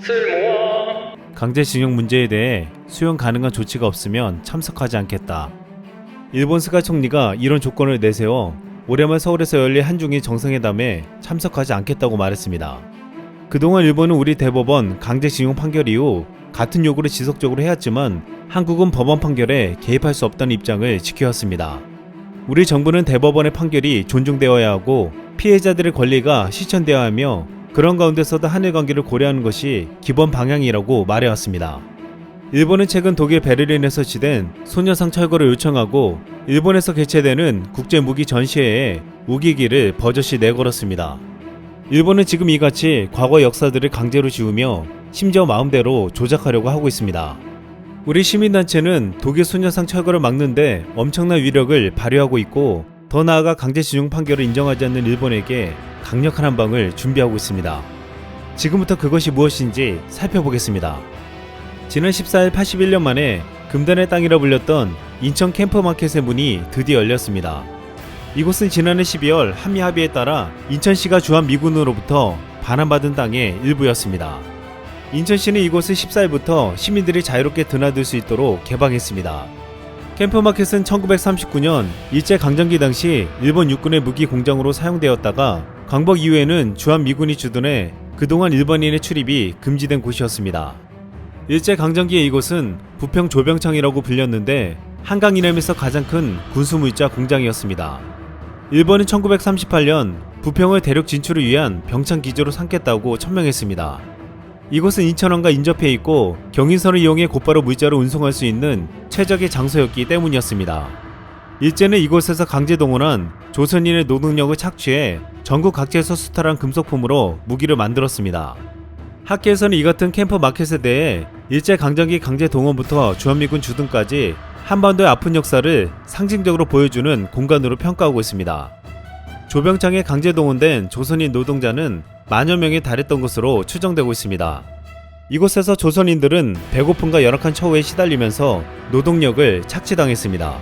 쓸모아. 강제징용 문제에 대해 수용 가능한 조치가 없으면 참석하지 않겠다. 일본 스가 총리가 이런 조건을 내세워 올해 말 서울에서 열릴 한중일 정상회담에 참석하지 않겠다고 말했습니다. 그동안 일본은 우리 대법원 강제징용 판결 이후 같은 요구를 지속적으로 해왔지만 한국은 법원 판결에 개입할 수 없다는 입장을 지켜왔습니다. 우리 정부는 대법원의 판결이 존중되어야 하고 피해자들의 권리가 실천되어야 하며 그런 가운데서도 한일 관계를 고려하는 것이 기본 방향이라고 말해왔습니다. 일본은 최근 독일 베를린에서 지된 소녀상 철거를 요청하고 일본에서 개최되는 국제무기 전시회에 우기기를 버젓이 내걸었습니다. 일본은 지금 이같이 과거 역사들을 강제로 지우며 심지어 마음대로 조작하려고 하고 있습니다. 우리 시민단체는 독일 소녀상 철거를 막는데 엄청난 위력을 발휘하고 있고 더 나아가 강제징용 판결을 인정하지 않는 일본에게 강력한 한방을 준비하고 있습니다. 지금부터 그것이 무엇인지 살펴보겠습니다. 지난 14일 81년 만에 금단의 땅이라 불렸던 인천 캠프마켓의 문이 드디어 열렸습니다. 이곳은 지난해 12월 한미 합의에 따라 인천시가 주한 미군으로부터 반환받은 땅의 일부였습니다. 인천시는 이곳을 14일부터 시민들이 자유롭게 드나들 수 있도록 개방했습니다. 캠프마켓은 1939년 일제강점기 당시 일본 육군의 무기 공장으로 사용되었다가 광복 이후에는 주한미군이 주둔해 그동안 일본인의 출입이 금지된 곳이었습니다. 일제강점기에 이곳은 부평 조병창이라고 불렸는데 한강 이남에서 가장 큰 군수물자 공장이었습니다. 일본은 1938년 부평을 대륙 진출을 위한 병창기지로 삼겠다고 천명했습니다. 이곳은 인천항과 인접해 있고 경인선을 이용해 곧바로 물자를 운송할 수 있는 최적의 장소였기 때문이었습니다. 일제는 이곳에서 강제 동원한 조선인의 노동력을 착취해 전국 각지에서 수탈한 금속품으로 무기를 만들었습니다. 학계에서는 이 같은 캠프마켓에 대해 일제강점기 강제 동원부터 주한미군 주둔까지 한반도의 아픈 역사를 상징적으로 보여주는 공간으로 평가하고 있습니다. 조병창에 강제 동원된 조선인 노동자는 만여 명에 달했던 것으로 추정되고 있습니다. 이곳에서 조선인들은 배고픔과 열악한 처우에 시달리면서 노동력을 착취당했습니다.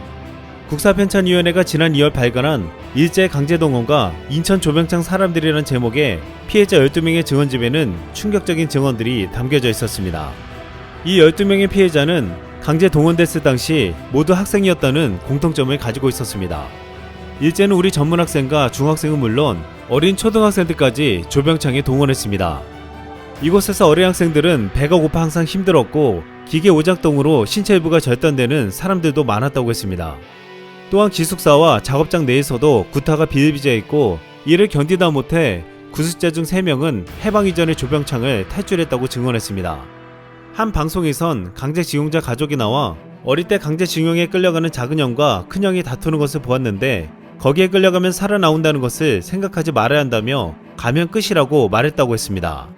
국사편찬위원회가 지난 2월 발간한 일제 강제동원과 인천 조병창 사람들이라는 제목의 피해자 12명의 증언집에는 충격적인 증언들이 담겨져 있었습니다. 이 12명의 피해자는 강제 동원됐을 당시 모두 학생이었다는 공통점을 가지고 있었습니다. 일제는 우리 전문학생과 중학생은 물론 어린 초등학생들까지 조병창에 동원했습니다. 이곳에서 어린 학생들은 배가 고파 항상 힘들었고 기계 오작동으로 신체 일부가 절단되는 사람들도 많았다고 했습니다. 또한 기숙사와 작업장 내에서도 구타가 비일비재해 있고 이를 견디다 못해 구술자 중 3명은 해방 이전에 조병창을 탈출했다고 증언했습니다. 한 방송에선 강제징용자 가족이 나와 어릴 때 강제징용에 끌려가는 작은형과 큰형이 다투는 것을 보았는데 거기에 끌려가면 살아나온다는 것을 생각하지 말아야 한다며 가면 끝이라고 말했다고 했습니다.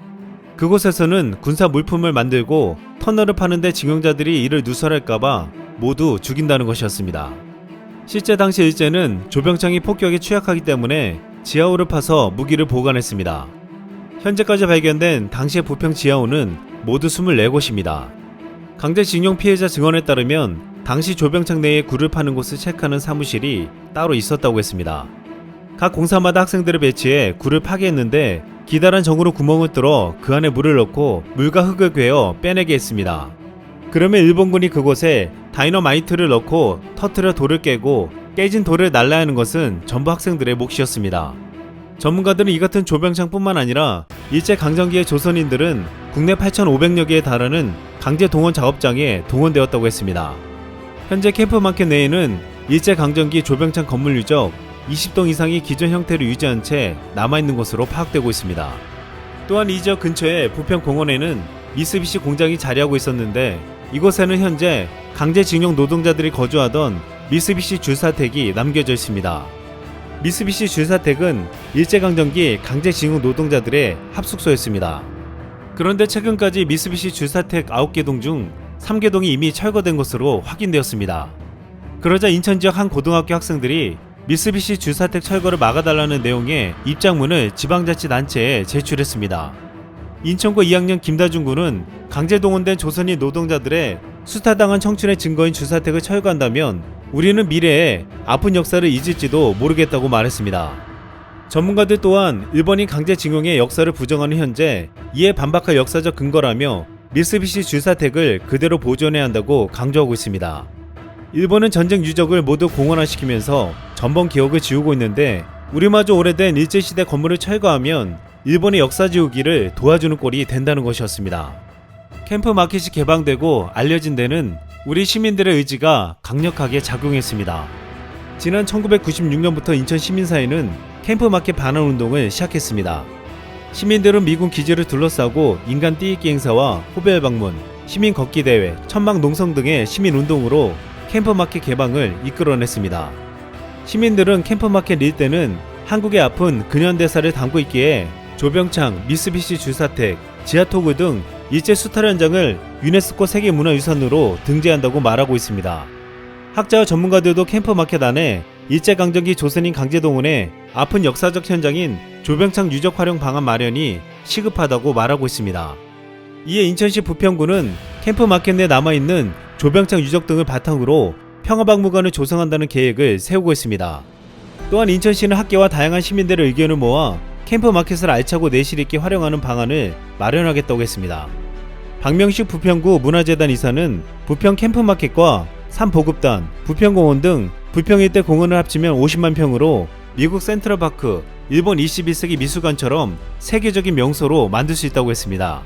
그곳에서는 군사 물품을 만들고 터널을 파는데 징용자들이 이를 누설할까봐 모두 죽인다는 것이었습니다. 실제 당시 일제는 조병창이 폭격에 취약하기 때문에 지하호를 파서 무기를 보관했습니다. 현재까지 발견된 당시의 부평 지하호는 모두 24곳입니다. 강제징용 피해자 증언에 따르면 당시 조병창 내에 굴을 파는 곳을 체크하는 사무실이 따로 있었다고 했습니다. 각 공사마다 학생들을 배치해 굴을 파괴했는데 기다란 정으로 구멍을 뚫어 그 안에 물을 넣고 물과 흙을 괴어 빼내게 했습니다. 그러면 일본군이 그곳에 다이너마이트를 넣고 터트려 돌을 깨고 깨진 돌을 날라야 하는 것은 전부 학생들의 몫이었습니다. 전문가들은 이 같은 조병창뿐만 아니라 일제강점기의 조선인들은 국내 8,500여 개에 달하는 강제 동원 작업장에 동원되었다고 했습니다. 현재 캠프마켓 내에는 일제강점기 조병창 건물 유적 20동 이상이 기존 형태를 유지한 채 남아있는 것으로 파악되고 있습니다. 또한 이 지역 근처의 부평공원에는 미쓰비시 공장이 자리하고 있었는데 이곳에는 현재 강제징용 노동자들이 거주하던 미쓰비시 줄사택이 남겨져 있습니다. 미쓰비시 줄사택은 일제강점기 강제징용 노동자들의 합숙소였습니다. 그런데 최근까지 미쓰비시 줄사택 9개 동 중 3개 동이 이미 철거된 것으로 확인되었습니다. 그러자 인천 지역 한 고등학교 학생들이 미쓰비시 줄사택 철거를 막아달라는 내용의 입장문을 지방자치단체에 제출했습니다. 인천고 2학년 김다준 군은 강제 동원된 조선인 노동자들의 수탈당한 청춘의 증거인 줄사택을 철거한다면 우리는 미래에 아픈 역사를 잊을지도 모르겠다고 말했습니다. 전문가들 또한 일본이 강제징용의 역사를 부정하는 현재 이에 반박할 역사적 근거라며 미쓰비시 주사택을 그대로 보존해야 한다고 강조하고 있습니다. 일본은 전쟁 유적을 모두 공원화시키면서 전범 기억을 지우고 있는데 우리마저 오래된 일제시대 건물을 철거하면 일본의 역사 지우기를 도와주는 꼴이 된다는 것이었습니다. 캠프 마켓이 개방되고 알려진 데는 우리 시민들의 의지가 강력하게 작용했습니다. 지난 1996년부터 인천 시민사회는 캠프마켓 반환 운동을 시작했습니다. 시민들은 미군 기지를 둘러싸고 인간 띄익기 행사와 호별 방문, 시민 걷기 대회, 천막 농성 등의 시민 운동으로 캠프마켓 개방을 이끌어냈습니다. 시민들은 캠프마켓 일대는 한국의 아픈 근현대사를 담고 있기에 조병창, 미쓰비시 주사택, 지하토구 등 일제 수탈 현장을 유네스코 세계문화유산으로 등재한다고 말하고 있습니다. 학자와 전문가들도 캠프마켓 안에 일제강점기 조선인 강제동원의 아픈 역사적 현장인 조병창 유적 활용 방안 마련이 시급하다고 말하고 있습니다. 이에 인천시 부평구는 캠프마켓 내 남아있는 조병창 유적 등을 바탕으로 평화박물관을 조성한다는 계획을 세우고 있습니다. 또한 인천시는 학계와 다양한 시민들의 의견을 모아 캠프마켓을 알차고 내실 있게 활용하는 방안을 마련하겠다고 했습니다. 박명식 부평구 문화재단 이사는 부평 캠프마켓과 삼보급단, 부평공원 등 부평 일대 공원을 합치면 50만 평으로 미국 센트럴파크, 일본 21세기 미술관처럼 세계적인 명소로 만들 수 있다고 했습니다.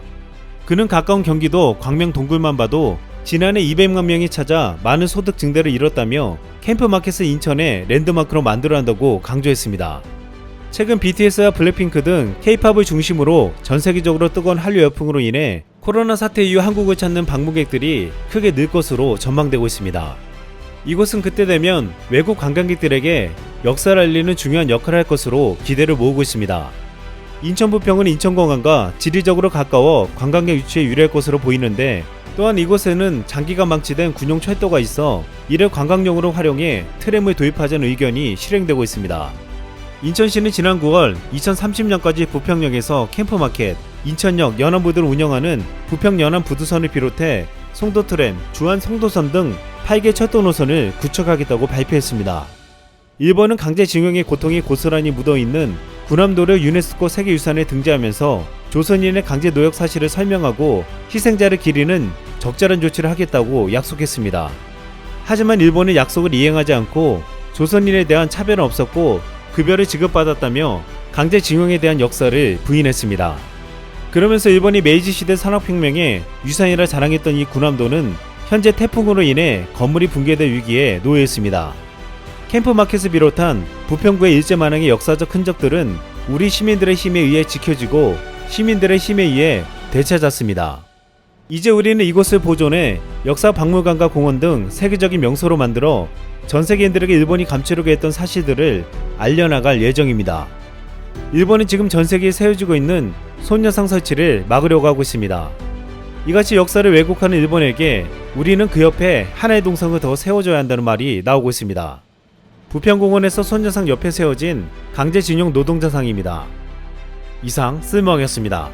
그는 가까운 경기도 광명 동굴만 봐도 지난해 200만 명이 찾아 많은 소득 증대를 이뤘다며 캠프마켓을 인천의 랜드마크로 만들어야 한다고 강조했습니다. 최근 BTS와 블랙핑크 등 K-팝을 중심으로 전세계적으로 뜨거운 한류 열풍으로 인해 코로나 사태 이후 한국을 찾는 방문객들이 크게 늘 것으로 전망되고 있습니다. 이곳은 그때 되면 외국 관광객들에게 역사를 알리는 중요한 역할을 할 것으로 기대를 모으고 있습니다. 인천 부평은 인천공항과 지리적으로 가까워 관광객 유치에 유리할 것으로 보이는데 또한 이곳에는 장기간 방치된 군용 철도가 있어 이를 관광용으로 활용해 트램을 도입하자는 의견이 실행되고 있습니다. 인천시는 지난 9월 2030년까지 부평역에서 캠프마켓, 인천역, 연안부두를 운영하는 부평 연안부두선을 비롯해 송도트램, 주안 송도선 등 8개 철도 노선을 구축하겠다고 발표했습니다. 일본은 강제징용의 고통이 고스란히 묻어있는 군함도를 유네스코 세계유산에 등재하면서 조선인의 강제 노역 사실을 설명하고 희생자를 기리는 적절한 조치를 하겠다고 약속했습니다. 하지만 일본은 약속을 이행하지 않고 조선인에 대한 차별은 없었고 급여를 지급받았다며 강제징용에 대한 역사를 부인했습니다. 그러면서 일본이 메이지시대 산업혁명의 유산이라 자랑했던 이 군함도는 현재 태풍으로 인해 건물이 붕괴될 위기에 놓여 있습니다. 캠프마켓을 비롯한 부평구의 일제만행의 역사적 흔적들은 우리 시민들의 힘에 의해 지켜지고 시민들의 힘에 의해 되찾았습니다. 이제 우리는 이곳을 보존해 역사박물관과 공원 등 세계적인 명소로 만들어 전 세계인들에게 일본이 감추려고 했던 사실들을 알려나갈 예정입니다. 일본은 지금 전 세계에 세워지고 있는 손녀상 설치를 막으려고 하고 있습니다. 이같이 역사를 왜곡하는 일본에게 우리는 그 옆에 하나의 동상을 더 세워줘야 한다는 말이 나오고 있습니다. 부평공원에서 손녀상 옆에 세워진 강제징용 노동자상입니다. 이상 쓸모왕이었습니다.